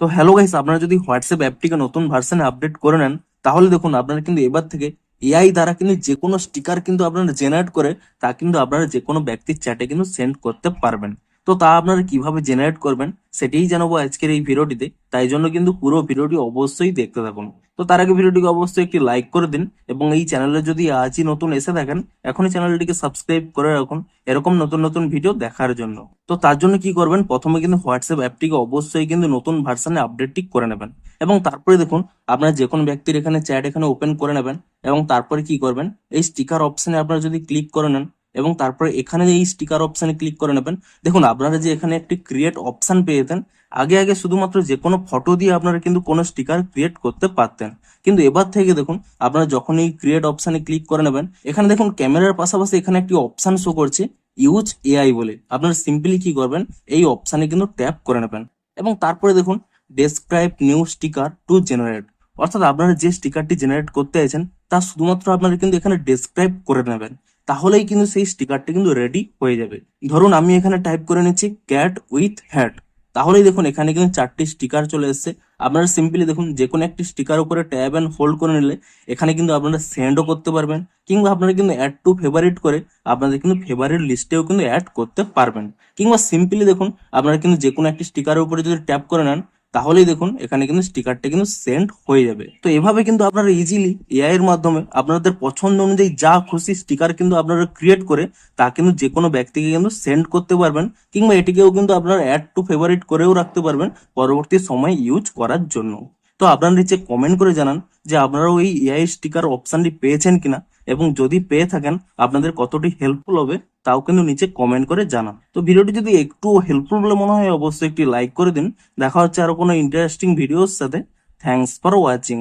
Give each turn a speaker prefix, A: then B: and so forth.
A: তো hello guys, আপনারা যদি হোয়াটসঅ্যাপ অ্যাপটিকে নতুন ভার্সনে আপডেট করে নেন, তাহলে দেখুন আপনারা কিন্তু এবার থেকে এআই দ্বারা কিন্তু যে কোনো স্টিকার কিন্তু আপনারা জেনারেট করে তা কিন্তু আপনারা যে কোনো ব্যক্তির চ্যাটে কিন্তু সেন্ড করতে পারবেন। তো তা আপনারা কিভাবে জেনারেট করবেন সেটাই জানাবো আজকের এই ভিডিওটিতে, তাই জন্য কিন্তু পুরো ভিডিওটি অবশ্যই দেখতে থাকুন। তো তার আগে ভিডিওটিকে অবশ্যই একটি লাইক করে দিন এবং এই চ্যানেলে যদি আজই নতুন এসে থাকেন, এখনই চ্যানেলটিকে সাবস্ক্রাইব করে রাখুন এরকম নতুন নতুন ভিডিও দেখার জন্য। তো তার জন্য কি করবেন, প্রথমে কিন্তু হোয়াটসঅ্যাপ অ্যাপটিকে অবশ্যই কিন্তু নতুন ভার্সনে আপডেটটি করে নেবেন এবং তারপরে দেখুন আপনারা যে কোনো ব্যক্তির এখানে চ্যাট এখানে ওপেন করে নেবেন এবং তারপরে কি করবেন, এই স্টিকার অপশনে আপনারা যদি ক্লিক করে নেন এবং তারপরে এখানে এই স্টিকার অপশনে ক্লিক করে নেবেন। দেখুন আপনারা যে এখানে একটি ক্রিয়েট অপশন পেয়ে যেতেন, আগে আগে শুধুমাত্র যে কোনো ফটো দিয়ে আপনারা কিন্তু কোনো স্টিকার ক্রিয়েট করতে পারতেন, কিন্তু এবার থেকে দেখুন আপনারা যখন এই ক্রিয়েট অপশনে ক্লিক করে নেবেন, এখানে দেখুন ক্যামেরার পাশাপাশি এখানে একটি অপশন শো করছে ইউজ এআই বলে। আপনারা সিম্পলি কি করবেন, এই অপশনে কিন্তু ট্যাপ করে নেবেন এবং তারপরে দেখুন describe new sticker to generate, অর্থাৎ আপনারা যে স্টিকারটি জেনারেট করতে চাইছেন তা শুধুমাত্র আপনারা কিন্তু এখানে ডেসক্রাইব করে নেবেন, তাহলেই কিন্তু সেই স্টিকারটি কিন্তু রেডি হয়ে যাবে। ধরুন আমি এখানে টাইপ করে নিচ্ছি ক্যাট উইথ হ্যাট, তাহলেই দেখুন এখানে কিন্তু 4টি স্টিকার চলে এসেছে। আপনারা সিম্পলি দেখুন যে কোনো একটি স্টিকার উপরে ট্যাব এন্ড হোল্ড করে নিলে এখানে কিন্তু আপনারা সেন্ডও করতে পারবেন, কিংবা আপনারা কিন্তু অ্যাড টু ফেভারিট করে আপনাদের কিন্তু ফেভারিট লিস্টেও কিন্তু অ্যাড করতে পারবেন, কিংবা সিম্পলি দেখুন আপনারা কিন্তু যে কোনো একটি স্টিকারের উপরে যদি ট্যাপ করে নেন, তাহলেই দেখুন এখানে কিন্তু স্টিকারটা কিন্তু সেন্ড হয়ে যাবে। তো এভাবে কিন্তু আপনারা ইজিলি এআই এর মাধ্যমে আপনাদের পছন্দ অনুযায়ী যা খুশি স্টিকার কিন্তু আপনারা ক্রিয়েট করে তা কিন্তু যে কোনো ব্যক্তিকে কিন্তু সেন্ড করতে পারবেন, কিংবা এটিকেও কিন্তু আপনারা অ্যাড টু ফেভারিট করেও রাখতে পারবেন পরবর্তী সময় ইউজ করার জন্য। তো আপনারা নিচে কমেন্ট করে জানান যে আপনারাও এই এআই স্টিকার অপশনটি পেয়েছেন কিনা, এবং যদি পেয়ে থাকেন আপনাদের কতটি হেল্পফুল হবে তাও কিন্তু নিচে কমেন্ট করে জানান। তো ভিডিওটি যদি একটু হেল্পফুল বলে মনে হয় অবশ্যই একটি লাইক করে দিন। দেখা হচ্ছে আরো কোনো ইন্টারেস্টিং ভিডিওর সাথে। Thanks for watching.